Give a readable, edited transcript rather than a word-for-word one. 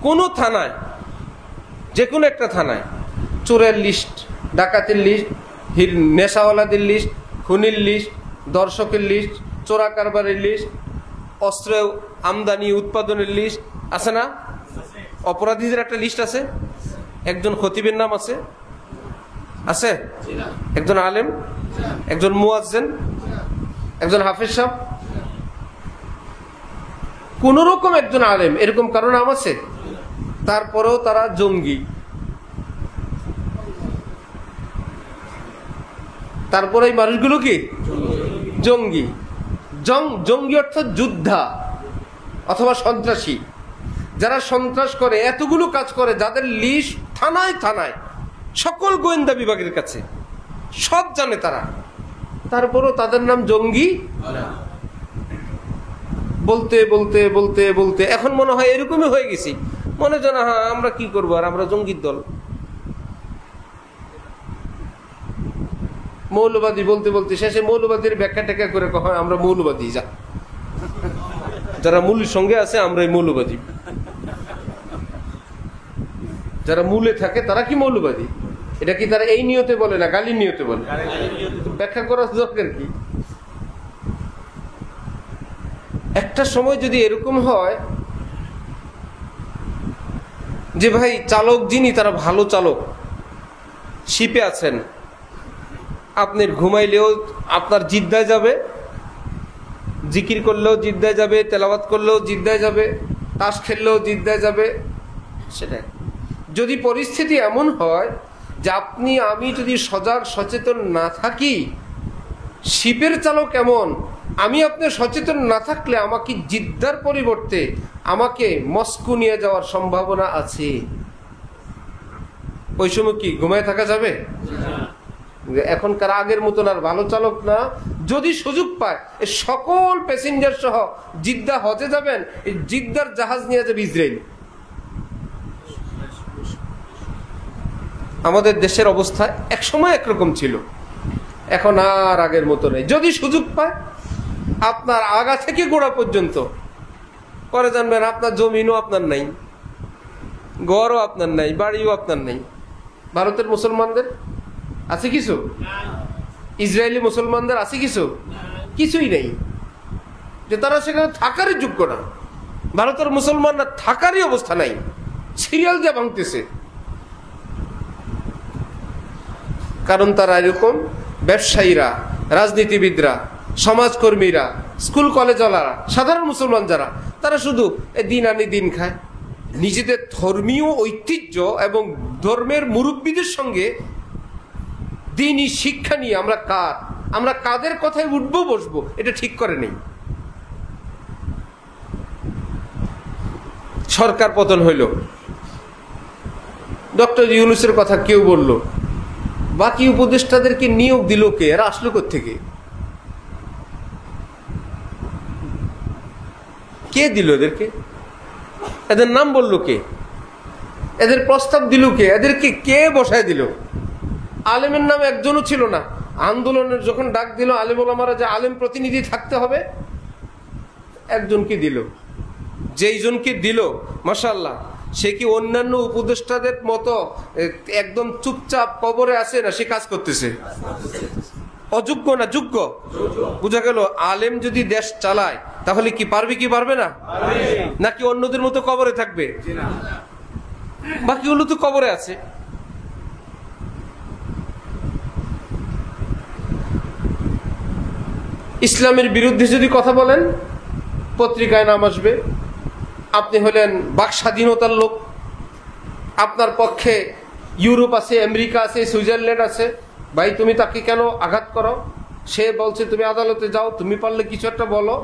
কোনো থানায়, যে কোনো একটা থানায় চোরের লিস্ট, ডাকাতের লিস্ট, নেশাওয়ালাদের লিস্ট, খুনির লিস্ট, দর্শকের লিস্ট, চোরা কারবারের লিস্ট, অস্ত্র আমদানি উৎপাদনের লিস্ট আছে না? অপরাধীদের একটা লিস্ট আছে। একজন খতিবের নাম আছে, আছে? একজন আলেম, একজন মুয়াজ্জিন, একজন হাফেজ সাহেব, কোন রকম একজন আলেম, এরকম কারো নাম আছে? তারপরেও তারা জঙ্গি। তারপরে এই মানুষগুলো কি জঙ্গি? জঙ্গি অর্থ যোদ্ধা অথবা সন্ত্রাসী। যারা সন্ত্রাস করে, এতগুলো কাজ করে, যাদের লিস্ট থানায় থানায় সকল গোয়েন্দা বিভাগের কাছে, সব জানে তারা, তারপরও তাদের নাম জঙ্গি। বলতে বলতে বলতে বলতে এখন মনে হয় এরকমই হয়ে গেছি, মনে জানা হ্যাঁ আমরা কি করবো, আর আমরা জঙ্গির দল। মৌলবাদী বলতে বলতে শেষে মৌলবাদীর ব্যাখ্যা টেক্কা করে কয় আমরা মৌলবাদী, যা যারা মূলের সঙ্গে আছে আমরাই মৌলবাদী, যারা মূলে থাকে তারা কি মৌলবাদী? এটা কি তারা এই নিয়তে বলে না গালির নিয়তে বলে? ব্যাখ্যা করার দরকার কি? একটা সময় যদি এরকম হয় যে ভাই চালক যিনি তারা ভালো চালক, শিপে আছেন, আপনার ঘুমাইলেও আপনার জিদ্দায় যাবে, জিকির করলেও জিদ্দায় যাবে, তেলাওয়াত করলেও জিদ্দায় যাবে, তাস খেললেও জিদ্দায় যাবে। সেটাই যদি পরিস্থিতি এমন হয় যে আপনি আমি যদি সজাগ সচেতন না থাকি, শিপের চালক এমন, আমি আপনি সচেতন না থাকলে আমাকে জিদ্দার পরিবর্তে আমাকে মস্কো নিয়ে যাওয়ার সম্ভাবনা আছে। ওই সময় কি ঘুমায় থাকা যাবে? এখনকার আগের মতন আর ভালো চালক না। যদি সুযোগ পায় সকল প্যাসেঞ্জার সহ জিদ্দা হজে যাবেন, এই জিদ্দার জাহাজ নিয়ে যাবে ইসরায়েল। আমাদের দেশের অবস্থা এক সময় একরকম ছিল, এখন আর আগের মতো নেই। যদি সুযোগ পায় আপনার আগা থেকে গোড়া পর্যন্ত পরে জানবেন আপনার জমিনও আপনার নাই, ঘরও আপনার নাই, বাড়িও আপনার নাই। ভারতের মুসলমানদের আছে কিছু? ইসরায়েলি মুসলমানদের আছে কিছু? কিছুই নেই, যে তারা সেখানে থাকারই যোগ্য না। ভারতের মুসলমানরা থাকারই অবস্থা নাই, সিরিয়াল দিয়ে ভাঙতেছে। কারণ তারা এরকম ব্যবসায়ীরা, রাজনীতিবিদরা, সমাজকর্মীরা, স্কুল কলেজওয়ালারা, সাধারণ মুসলমান যারা, তারা শুধু দিন আনি দিন খায়। নিজেদের ধর্মীয় ঐতিহ্য এবং ধর্মের মুরব্বীদের সঙ্গে দিনই শিক্ষা নিয়ে আমরা কাদের কথায় উঠবো বসবো এটা ঠিক করে নেই। সরকার পতন হইল, ডক্টর ইউনূসের কথা কেউ বলল, বাকি উপদেষ্টাদেরকে নিয়োগ দিল কে? এরা আসলো কোত্থেকে? কে দিল এদেরকে? এদের নাম বললো কে? এদের প্রস্তাব দিল কে? এদেরকে কে বসায় দিল? আলেমের নামে একজনও ছিল না। আন্দোলনের যখন ডাক দিল আলেম ওলামারা যে আলেম প্রতিনিধি থাকতে হবে, একজনকে দিল। যেই জনকে দিল মাশাআল্লাহ, সে কি অন্যান্য উপদেষ্টাদের মতো একদম চুপচাপ কবরে আছে না? সে কাজ করতেছে। অযোগ্য না যোগ্য? বুঝা গেল আলেম যদি দেশ চালায় তাহলে কি পারবে কি পারবে না? নাকি অন্যদের মতো কবরে থাকবে? বাকিগুলো তো কবরে আছে। ইসলামের বিরুদ্ধে যদি কথা বলেন পত্রিকায় নাম আসবে। আপনি হলেন বাক স্বাধীনতার লোক, আপনার পক্ষে ইউরোপ আছে, আমেরিকা আছে, সুইজারল্যান্ড আছে, ভাই তুমি তাকে কেন আঘাত করো? সে বলছে তুমি আদালতে যাও, তুমি পারলে কিছু একটা বলো।